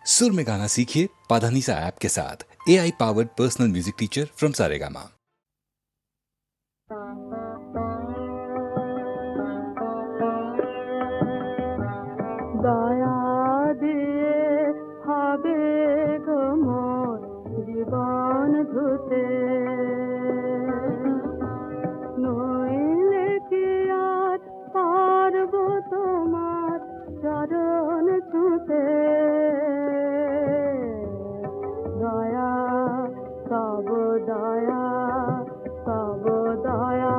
सुर में गाना सीखिए पाधानीसा ऐप के साथ। AI powered personal music teacher from Saregama. দয়া দিয়ে হবে গো মোর জীবন ধুতে, নইলে কি আর পারব তোমার চরণ ছুঁতে। দয়া তব দয়া তব দয়া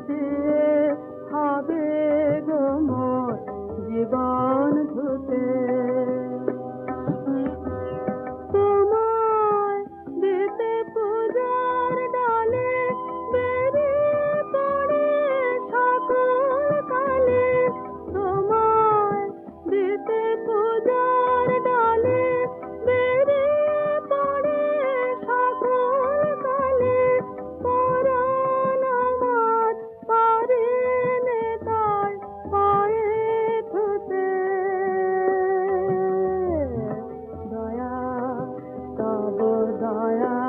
দিয়ে হবে গো মোর জীবন ধুতে। তোমায় দিতে পূজার ডালে বেরিয়ে পড়ে সকল কালে, তোমায় দিতে পূজার ডালে বেরিয়ে পড়ে সকল কালে, পরাণ আমার পারে নে তার পায়ে ধুতে। দয়া তব দয়া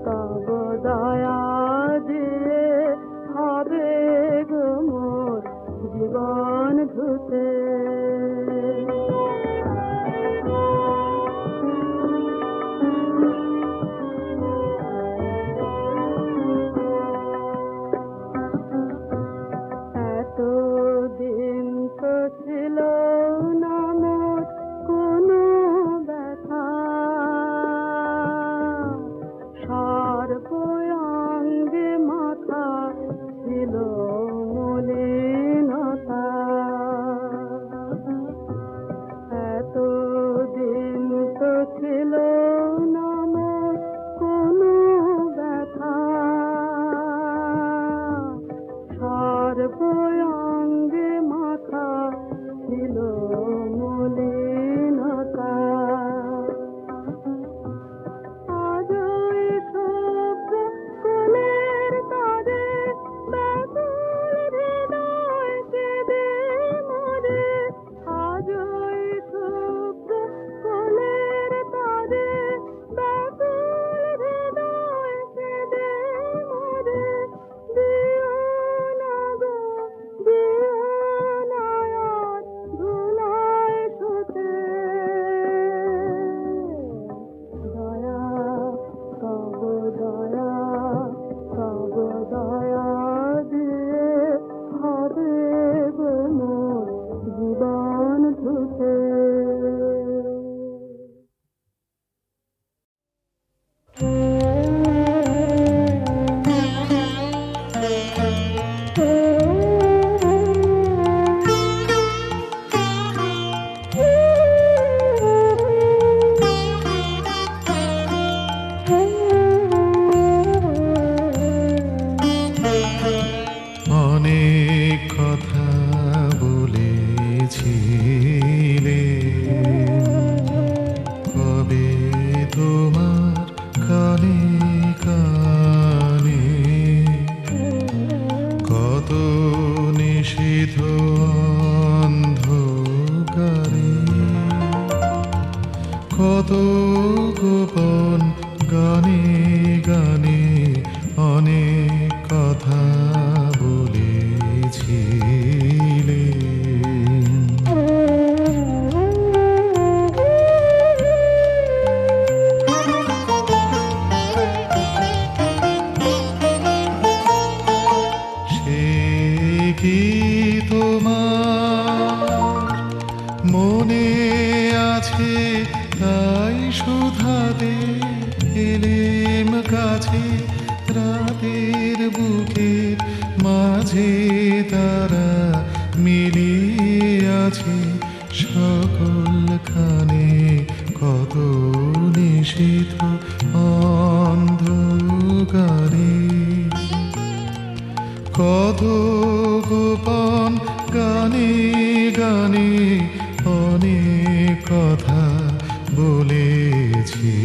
তব দয়া দিয়ে হবে গো মোর জীবন ধুতে। এতদিন তো ছিল না মোর কোনো ব্যথা, সর্বঙ্গে মাথা ছিল মলিনতা। এতদিন তো ছিল না মোর কোনো ব্যথা, সর্বঙ্গে মাথা ছিল মলিনতা। আজই শুভ্র কোলের তারে ব্যাকুল হৃদয় কেঁদে মরে, আজই শুভ্র কোলের তারে ব্যাকুল হৃদয় কেঁদে মরে। দিও না গো দিও না আর ধুলায় শুতে। দয়া তব দয়া তব দয়া দিয়ে হবে গো মোর জীবন ধুতে। অনেক কথা বলেছিলে, কবে তোমার কানে কানে, কত নিষিদ্ধ অন্ধকারে, কত গোপন গানে গানে অনেক কথা বলেছিলে। সে কি তোমার মনে আছে? তাই সুধাতে এলেম কাছে, রাতের বুকের মাঝে তারা মিলিয়ে আছে সকলখানে, কত নিষিদ্ধ অন্ধকারে, কত গোপন গানে গানে অনেক কথা বলেছিলে।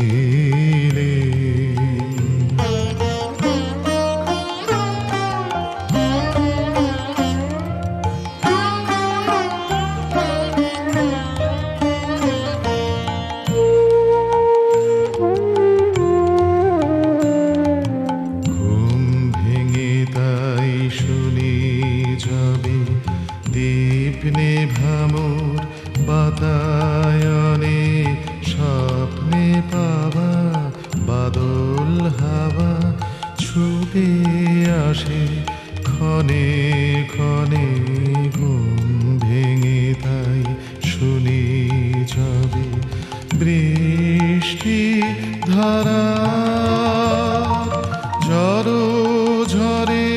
বৃষ্টি ধারা ঝড়ো ঝরে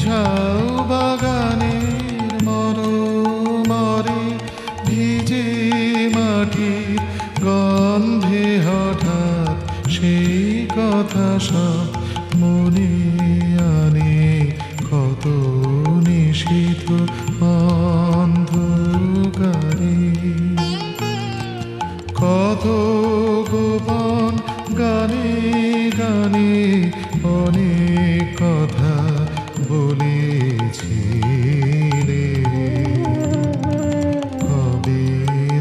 ঝাউ বাগানের মরে ভিজে মাটির গন্ধে হঠাৎ সেই কথা সব মনে আনে কত নিষিদ্ধ অন্ধকারে কত গোপন গানে গানে অনেক কথা বলেছিলে কবে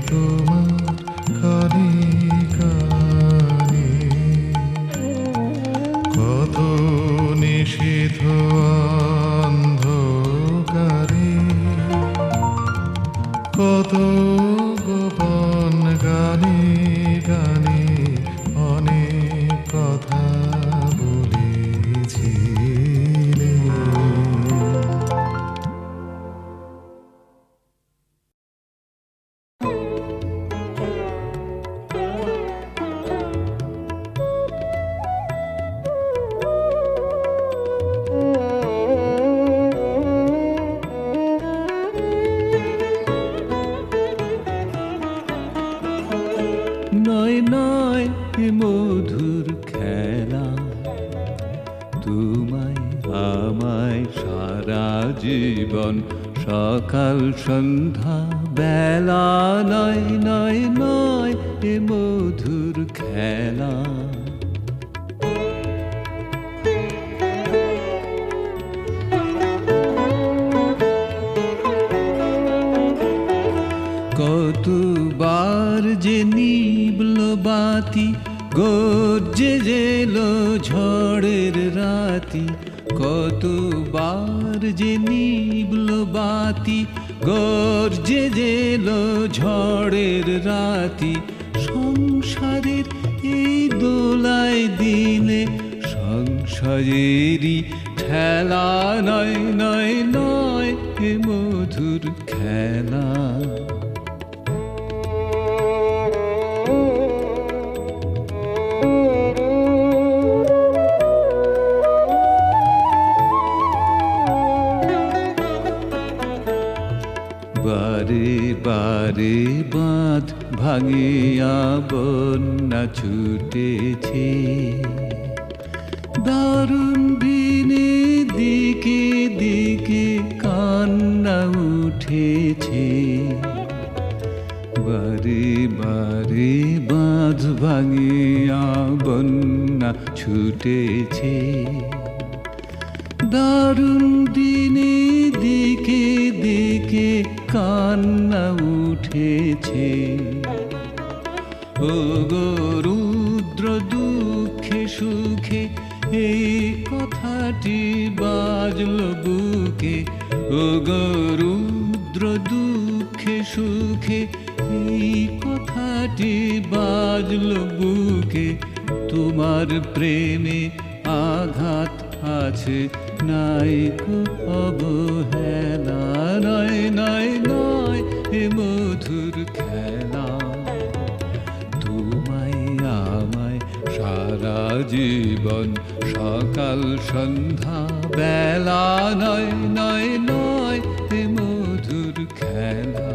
তোমার কানে কানে কত নিষিদ্ধ অন্ধকারে কত গোপন গানে গানে অনেক কথা বলেছিলে নয় নয় এ মধুর খেলা তোমায় আমায় সারা জীবন সকাল সন্ধ্যা বেলা নয় নয় নয় এ মধুর খেলা কতবার যে নিবল বাতি গর্জে জেলো ঝড়ের রাতি কতবার যে নিবল বাতি গর্জে জেলো ঝড়ের রাতি সংসারের এই দোলায় দিনে সংসারেরই ঠেলা নয় নয় নয় এ মধুর খেলা বারে বারে বাঁধ ভাঙিয়া বন্যা ছুটেছে দারুণ দিনে দিকে দিকে কান্না উঠেছে বারে বারে বাঁধ ভাঙিয়া বন্যা ছুটেছে দারুণ দিনে দিকে দিকে কান্না উঠেছে ও গো রুদ্র দুঃখে সুখে এই কথাটি বাজল বুকে ও গো রুদ্র দুঃখে সুখে এই কথাটি বাজল বুকে তোমার প্রেমে আঘাত আছে নাই কো অবহেলা নয় নয় নয় এ মধুর খেলা তোমায় আমায় সারা জীবন সকাল সন্ধ্যা বেলা নয় নয় নয় এ মধুর খেলা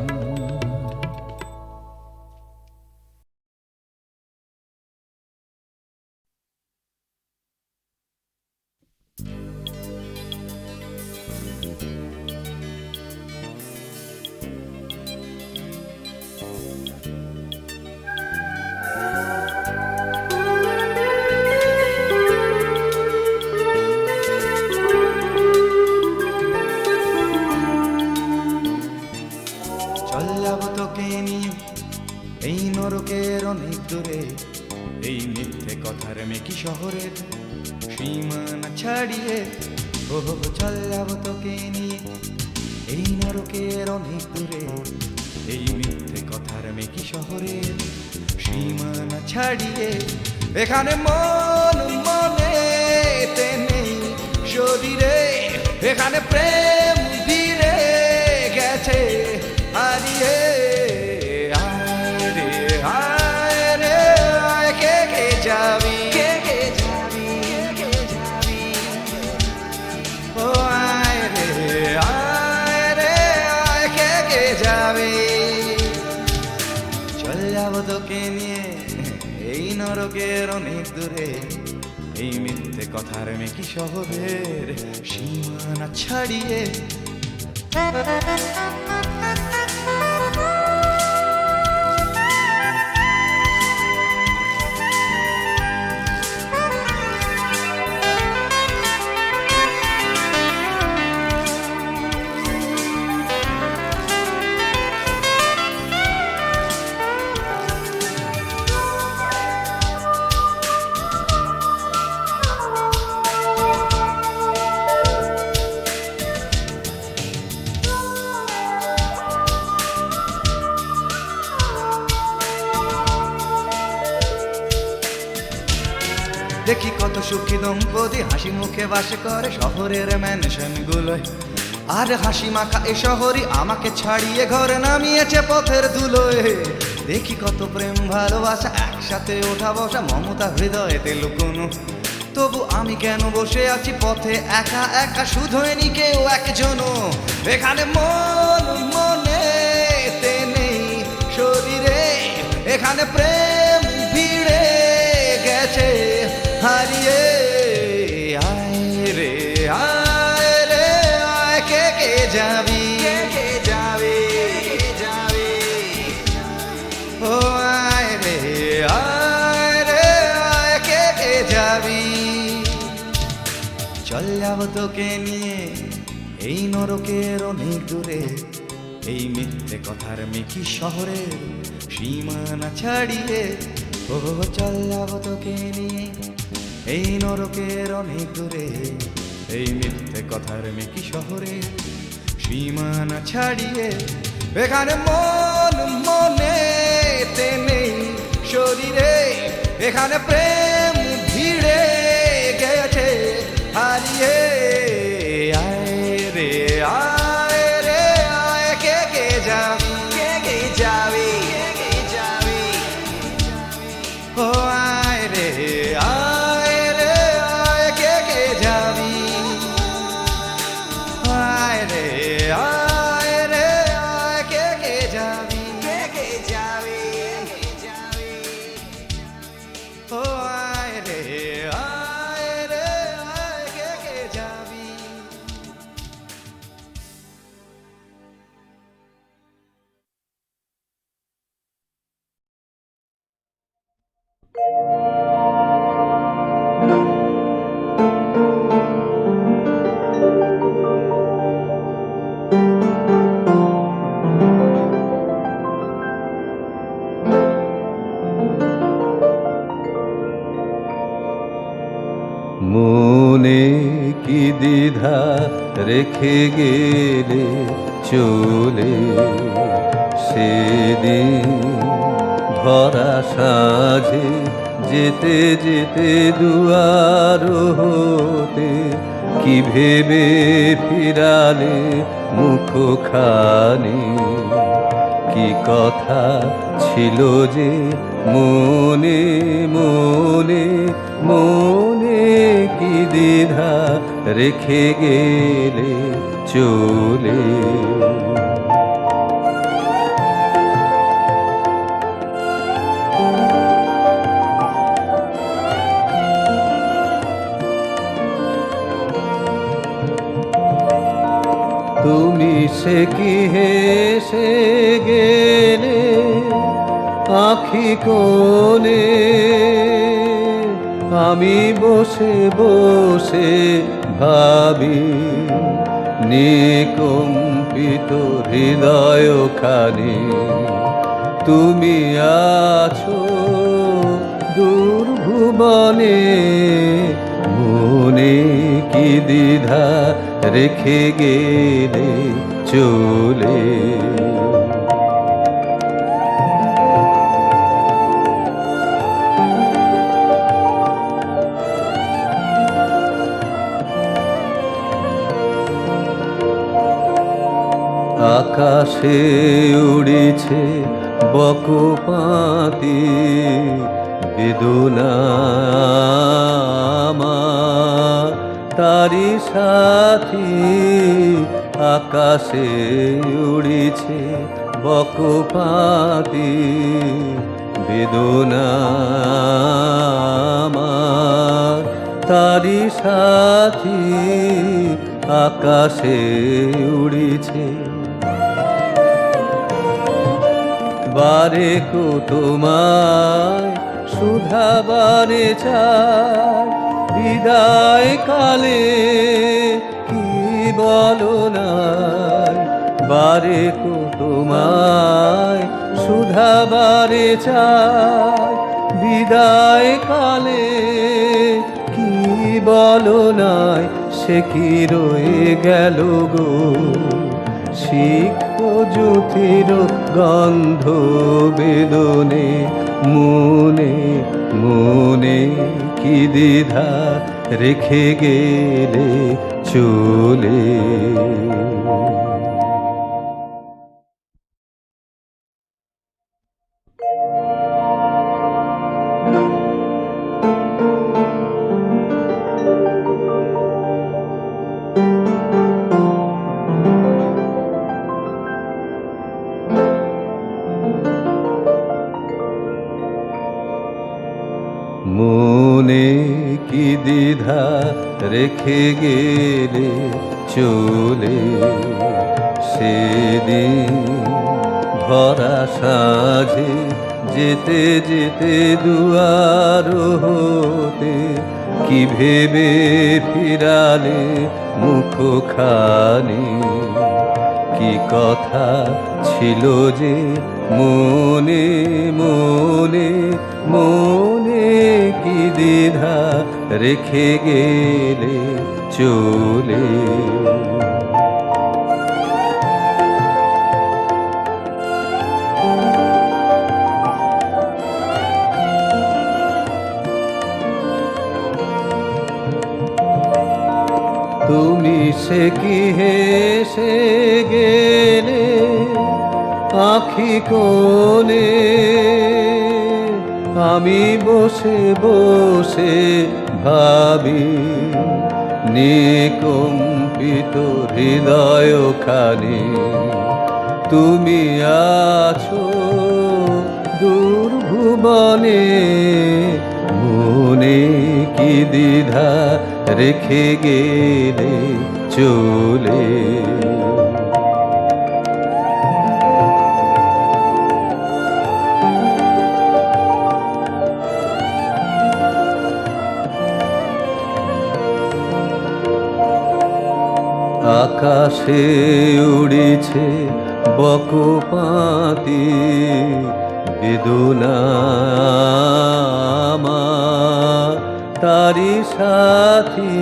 চল যাব তোকে নিয়ে এই নরকের অনেক দূরে এই মিথ্যে কথার মেকি শহরের সীমানা ছাড়িয়ে ও চল যাব তোকে নিয়ে এই নরকের অনেক দূরে এই মিথ্যে কথার মেকি শহরের সীমানা ছাড়িয়ে এখানে মন মনে নেই শরীরে এখানে প্রেম ধীরে গেছে হারিয়ে আয় রে নিয়ে এই নরকের অনেক দূরে, এই মিথ্যে কথার মেকি শহরের সীমানা ছাড়িয়ে। দেখি কত সুখী দম্পতি হাসি মুখে বাস করে শহরের ম্যানশন গুলোয়, আর হাসি মাখা এ শহরই আমাকে ছাড়িয়ে ঘরে নামিয়েছে পথের ধুলোয়। দেখি কত প্রেম ভালোবাসা একসাথে ওঠা বসা মমতা হৃদয়েতে লুকোনো, তবু আমি কেন বসে আছি পথে একা একা, শুধুনি কেউ একজনও। এখানে মন মনে তে নেই শরীরে, এখানে প্রেম ভিড়ে গেছে হারিয়ে। আয় রে আয় রে আয়, কে কে যাবি, কে কে যাবে যাবে। ও আয় রে আয়, কে কে যাবি। চল যাব তোকে নিয়ে এই নরকের অনেক দূরে, এই মিথ্যে কথার মেকি শহরের সীমানা ছাড়িয়ে। ও চল যাব তোকে নিয়ে এই নরকের অনেক দূরে, এই মিথ্যে কথার মেকি শহরের সীমানা ছাড়িয়ে। এখানে মন মনে তে নেই শরীরে, এখানে প্রেম ভিড়ে গেছে হারিয়ে। আয় রে আয়, কে কে যাবি, কে কে যাবি, কে কে যাবি। ও আয় রে আয়, কে কে যাবি। আয় রে আয়, কে কে যাবি, কে কে যাবি। ও আয় রে আয়, কে কে যাবি। মনে কি দ্বিধা রেখে গেলে চলে, সেদিন ভরা সাঁঝে যেতে যেতে দুয়ার হতে, কি ভেবে ফিরালে মুখখানি, কি কথা ছিল যে মনে মনে মনে, কি দ্বিধা রেখে গেলে চলে। তুমি সে কি হেসে গেলে আখি কোণে, আমি বসে বসে ভাবি নিকম্পিত হৃদয়খানি, তুমি আছো দূর ভুবনে। মনে কি দ্বিধা রেখে গেলে চলে। আকাশে উড়েছে বকপাতি বেদনা আমার, তারি সাথী আকাশে উড়েছে বকপাতি বেদনা আমার, তারি সাথী আকাশে উড়েছে। বারে কো তোমায় শুধাবারে চাই, বিদায় কালে কি বলো নাই। বারে কো তোমায় শুধাবারে চাই, বিদায় কালে কি বলো নাই। সে কি রয়ে গেল গো সিক্ত জ্যোতির গন্ধ বেদনে, মনে মনে কি দ্বিধা রেখে গেলে চলে। মনে কি দ্বিধা রেখে গেলে চলে। সেদিন ভরা সাঁঝে যেতে যেতে দুয়ার হতে, কি ভেবে ফিরালে মুখখানি। কি কথা ছিল যে মনে মনে মনে, কি দ্বিধা রেখে গেলে চলে। তুমি সে কি হেসে গেলে আখি কোণে, আমি বসে বসে ভাবি নিকম্পিত হৃদয়খানি। তুমি আছো দূর ভুবনে, মনে কি দ্বিধা রেখে গেলে চলে। আকাশে উড়েছে বকপাতি বেদনা আমার, তারি সাথী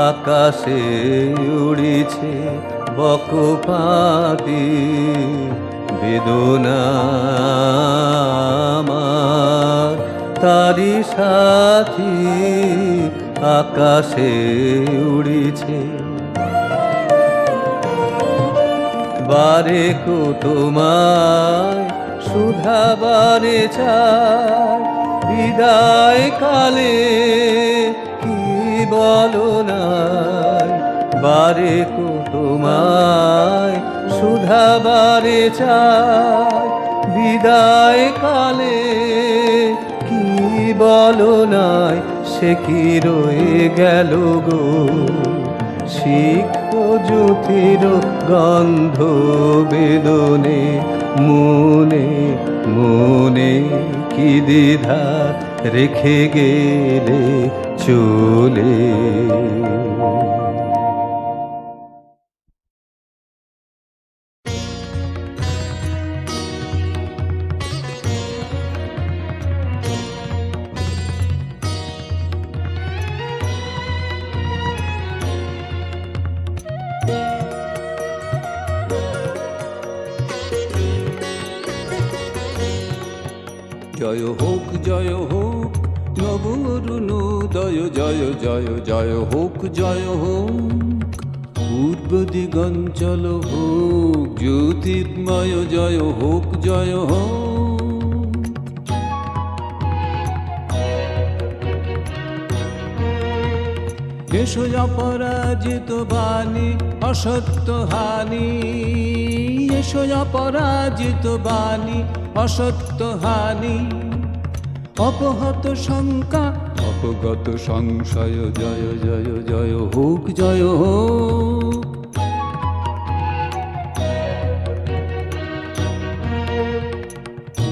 আকাশে উড়েছে বকপাতি বেদনা আমার, তারি সাথী আকাশে উড়েছে। বারে কো তোমায় শুধাবারে চাই, বিদায় কালে কি বলো নাই। বারে কো তোমায় শুধাবারে চাই, বিদায় কালে কি বলো নাই। সে কি রয়ে গেল গো সিক্ত জ্যোতির গন্ধ বেদনে, মনে মনে কি দ্বিধা রেখে গেলে চলে। জয় হোক নব অরুণোদয়, জয় জয় জয় হোক, জয় হোক পূর্ব দিগঞ্চল হোক জ্যোতির্ময়, জয় হোক জয় হোক। এসো অপরাজিত বাণী অসত্য হানি, এসো অপরাজিত বাণী অসত্য অসত্য হানি অপহত শঙ্কা অপগত সংশয় জয় জয় জয় হোক জয় হোক।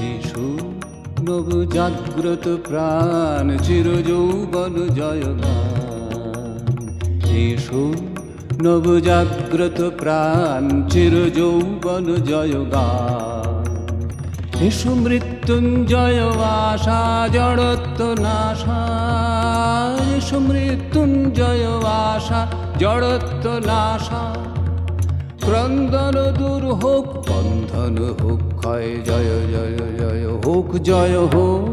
এসো নবজাগ্রত প্রাণ চিরযৌবন জয় গান। এসো নবজাগ্রত প্রাণ চিরযৌবন জয় গান। এসো মৃত্যুঞ্জয় আশা জড়ত্ব নাশা। এসো মৃত্যুঞ্জয় আশা জড়ত্ব নাশা। ক্রন্দন দূর হোক বন্ধন হোক ক্ষয় জয় জয় জয় হোক জয় হোক।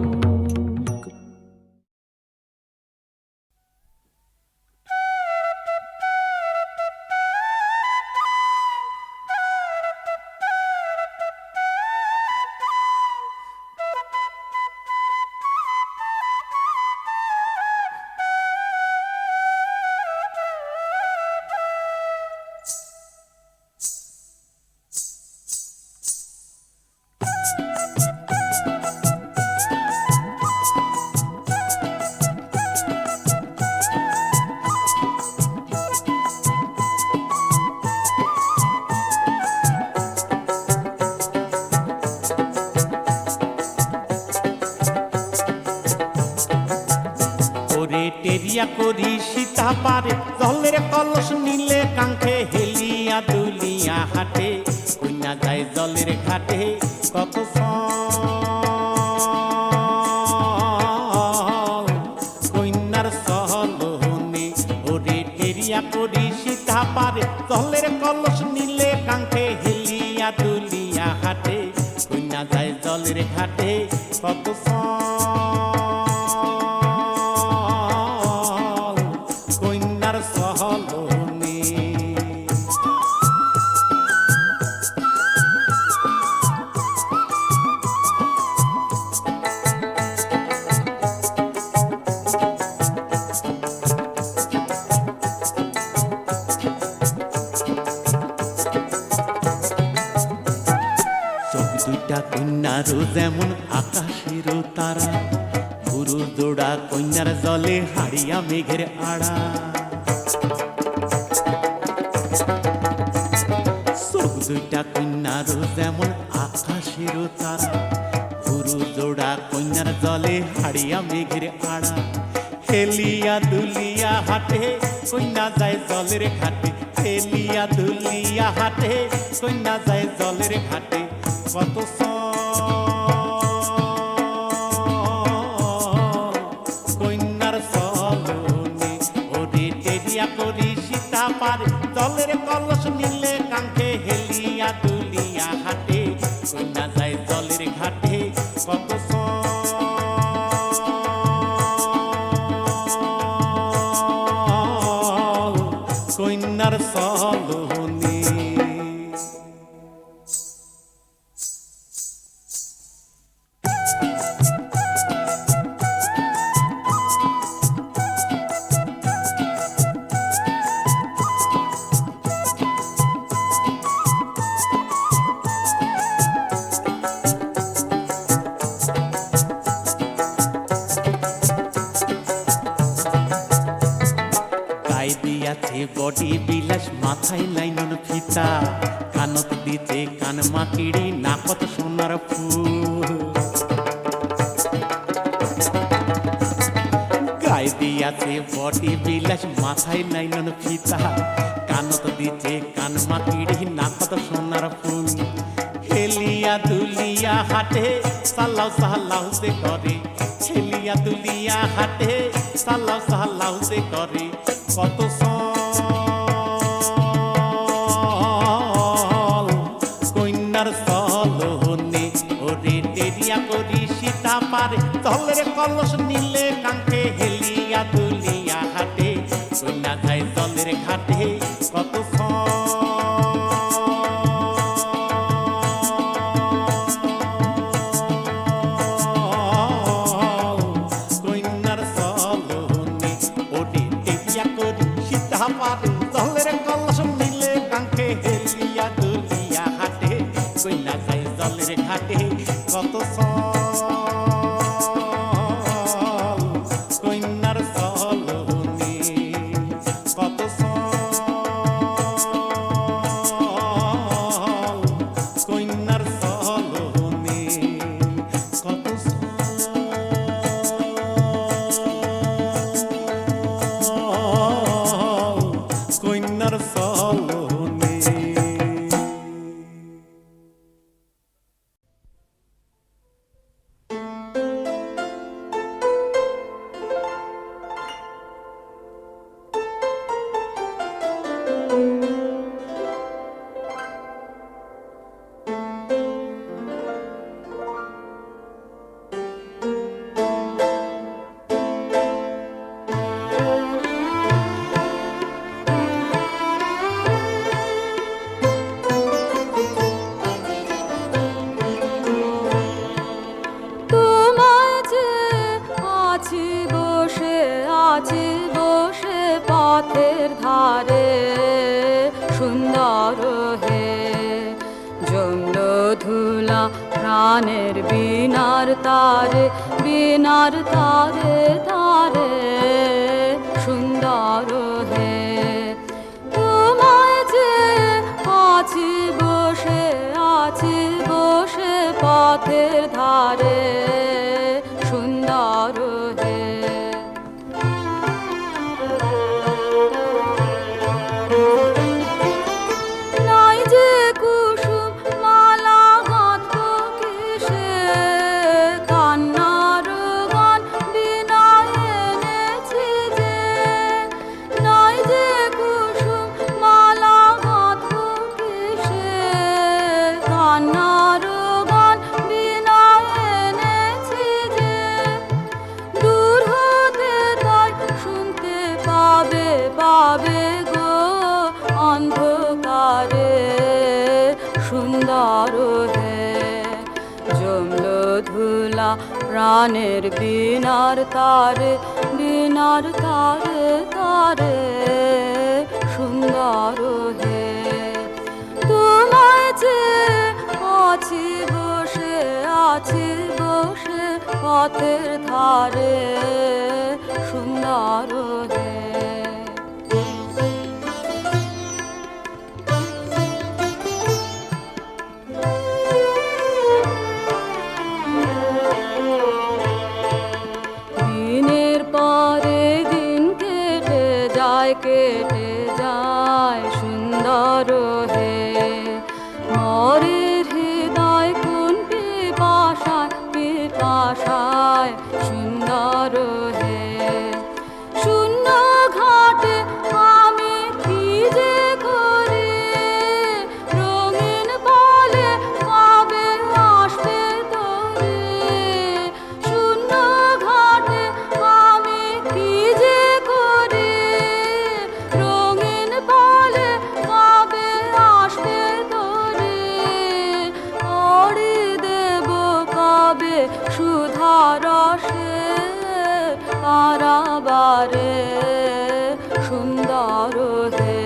টেরিয়া করি সীতা পারে জলের কলস নিলে কাঙ্খে হেলিয়া দুলিয়া হাটে কন্যা যায় জলের ঘাটে কত কন্যার সহলনে ওরে টেরিয়া করি সীতা পারে জলের কলস নিলে কাঙ্খে হেলিয়া দুলিয়া হাটে কন্যা যায় জলের ঘাটে কত দুইটা কন্যারও যেমন আকাশের তারা গুরু জোড়া কন্যার জলে হারিয়া মেঘের আড়া চোখ দুইটা কন্যারও যেমন আকাশের তারা গুরু জোড়া কন্যার জলে হারিয়া মেঘের আড়া হেলিয়া দুলিয়া হাটে কন্যা যায় জলের ঘাটে হেলিয়া দুলিয়া হাটে কন্যা যায় জলের ঘাটে কত কন্যার সলনে ওরে টেরিয়া করি সীতা পারে জলের কলস নিলে কাঙ্খে হেলিয়া দুলিয়া হাটে কন্যা যায় জলের ঘাটে কত কন্যার সলনে। দিয়াছে বডি বিলাস মাথায় লাইনন ফিতা কানত দিতে কান মাকিড়ি নাকত সোনার ফুল গায়ে দিয়াছে বডি বিলাস মাথায় লাইনন ফিতা কানত দিতে কান মাকিড়ি নাকত সোনার ফুল হেলিয়া দুলিয়া হাটে সাল্লাও সাল্লাও সে করে হেলিয়া দুলিয়া হাটে সাল্লাও সাল্লাও সে করে কত কন্যার সলনে ওরে টেরিয়া করি সীতা পারে জলের কলস নিলে কাঙ্খে হেলিয়া দুলিয়া হাটে কন্যা যায় জলের ঘাটে কত কন্যার সলনে ওরে টেরিয়া করি সীতা পারে জলের কলস নিলে কাঙ্খে হেলিয়া দুলিয়া হাটে কন্যা যায় জলের ঘাটে কত প্রাণের বিনার তারে, বিনার তারে তারে সুন্দর হে। তোমায় যে আছি বসে, আছি বসে পথের ধারে সুন্দর হে। নাই যে কুসুম মালা গাঁথবো কিসে, কান্নার গান বিনা এনেছি যে। নাই যে কুসুম মালা গাঁথবো কিসে, কান্নার গান বিনা এনেছি যে। দূর হতে তাই শুনতে পাবে, পাবে গো অন্ধকারে সুন্দর হে। জমল ধুলা প্রাণের বিনার তারে, বিনার তারে তারে সুন্দর হে। তোমায় যে আছি বসে, আছি বসে পথের ধারে সুন্দর হে। দিনের পরে দিন কেটে যায়, কেটে যায় সুন্দর হে। মরের হৃদয় কোন পিপাসায়, পিপাসায় সুন্দর হে। শূন্য ঘাটে আমি কি যে করি, রঙিন বলে কবে আসবে তোরে। শূন্য ঘাটে আমি কি যে করি, রঙিন বলে কবে আসবে তোরে। অড়ি দেব কবে সুধা রসে কারাবারে সুন্দর হে।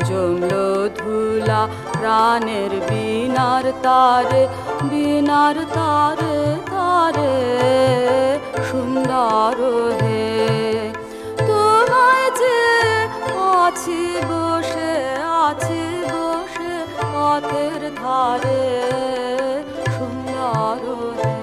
জমল ধুলা প্রাণের বিনার তারে, বিনার তারে তারে সুন্দর হে। তোমায় যে আছি বসে, আছি বসে পথের ধারে সুন্দর হে।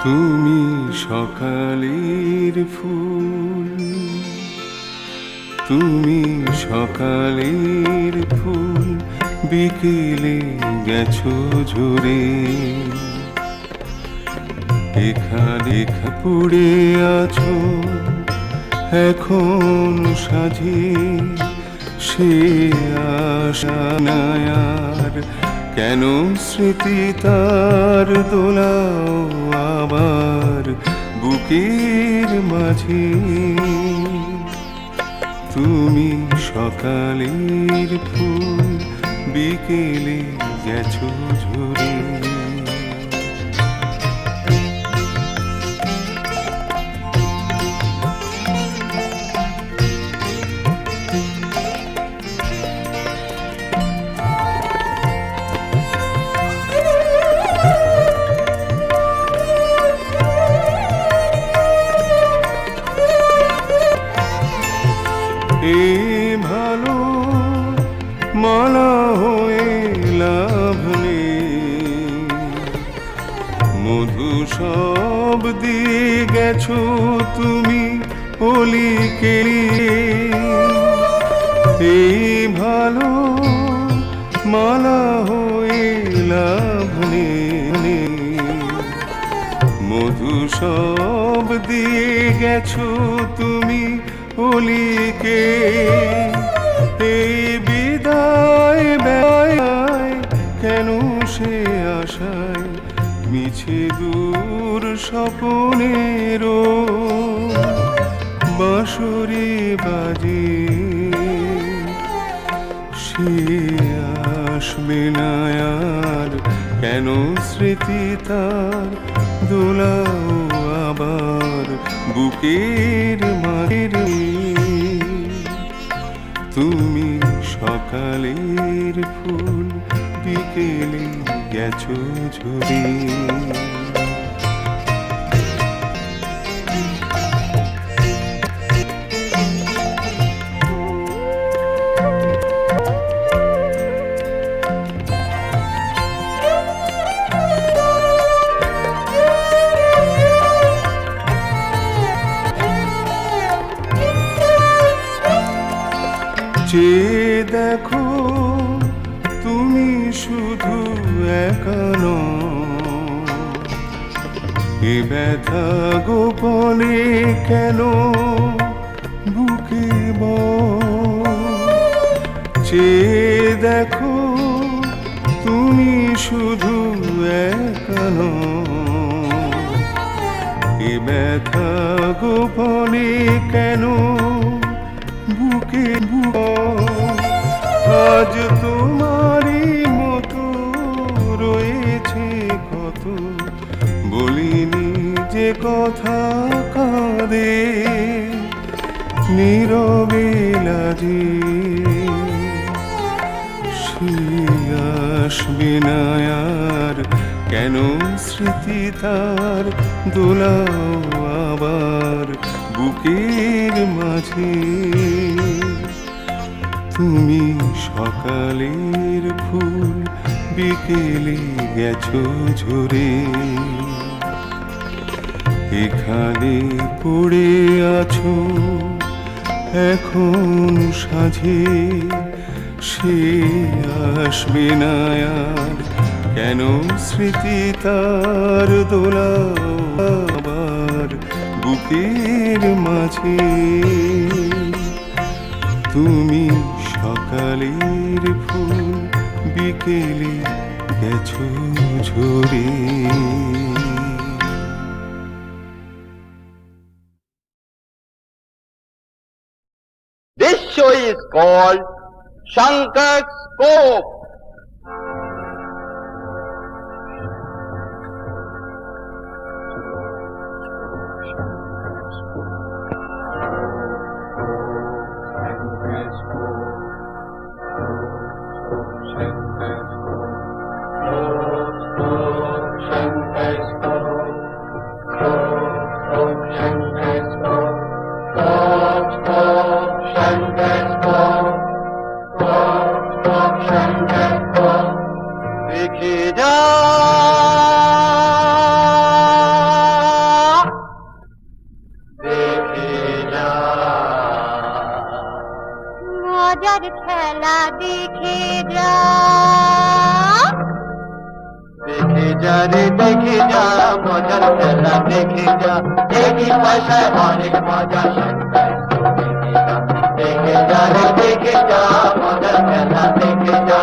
তুমি সকালের ফুল, তুমি সকালের ফুল, বিকেলে গেছো ঝরে। এখানে পড়ে আছো এখন সাজে, সে আশা নাই আর কেন স্মৃতি তার দোলাও আবার বুকের মাঝে। তুমি সকালের ফুল, বিকেলে গেছো ঝরে। এ ভালো মালা হয়ে লাভ নেই, গেছো তুমি অলিকে এই ভালো মালা হয়ে লাভ নেই মধু সব দিয়ে গেছো তুমি অলিকে এই বিদায় বেলায় কেন সে আশায় মিছে দূর স্বপনেরও বাঁশরি বাজে সে আসবে না আর কেন স্মৃতি তার দোলাও আবার বুকের মায়ের তুমি সকালের ফুল বিকেলে গেছো ঝরে চেয়ে দেখো তুমি শুধু একানো এ ব্যথা গোপনে কেন বুকে চেয়ে দেখো তুমি শুধু একানো এ ব্যথা গোপনে কেন বুকে আজ তোমারই মতো রয়েছে কত বলিনি যে কথা কাঁদে নীরবে লাজে সে আসবে না আর কেন স্মৃতি তার দোলাও আবার বুকের মাঝে তুমি সকালের ফুল বিকেলে গেছো ঝরে এখানে পড়ে আছো এখন সাঁঝে সে আসবে না আর কেন স্মৃতি তার দোলাও আবার বুকের মাঝে তুমি সকালের ফুল বিকেলে গেছো ঝরে This show is called Shankar's Scope. মজার খেলা দেখে যা দেখে যা রে দেখে যা মজার খেলা দেখে যা একই পয়সায় অনেক মজা দেখে যা রে দেখে যা মজার খেলা দেখে যা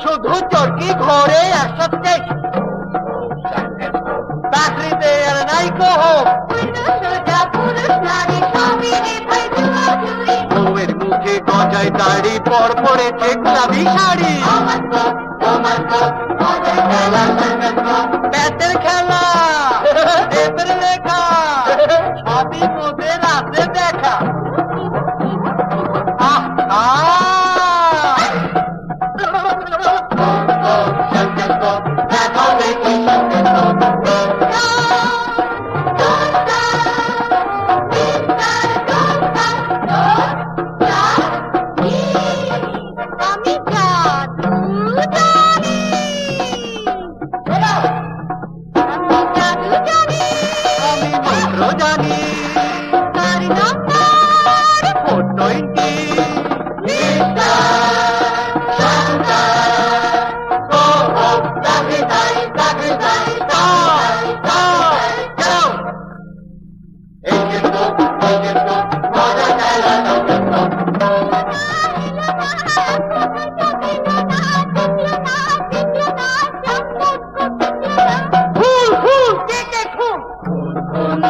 শুধু চরকি ঘরে 123 চাকরিতে আর নাই হোক বউয়ের মুখে গজায় দাড়ি পর পড়েছে গুলাবি শাড়ি ব্যাটের খেলা পেপের লেখা সবই মোদের রাতে দেখা এই কিন্তু মজার খেলা নাও কিন্তু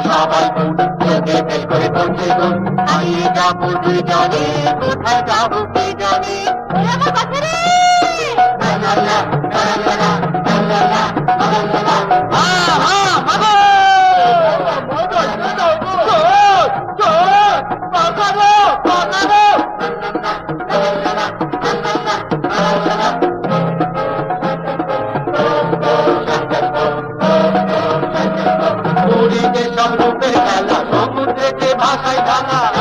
সবাই চোখে বেশ করে পড়ছে গুণ আমি যাবো দুজনে কোথায় যাবো কে জানে সব রূপের খেলা সমুদ্রে যে ভাষায় ঢাকা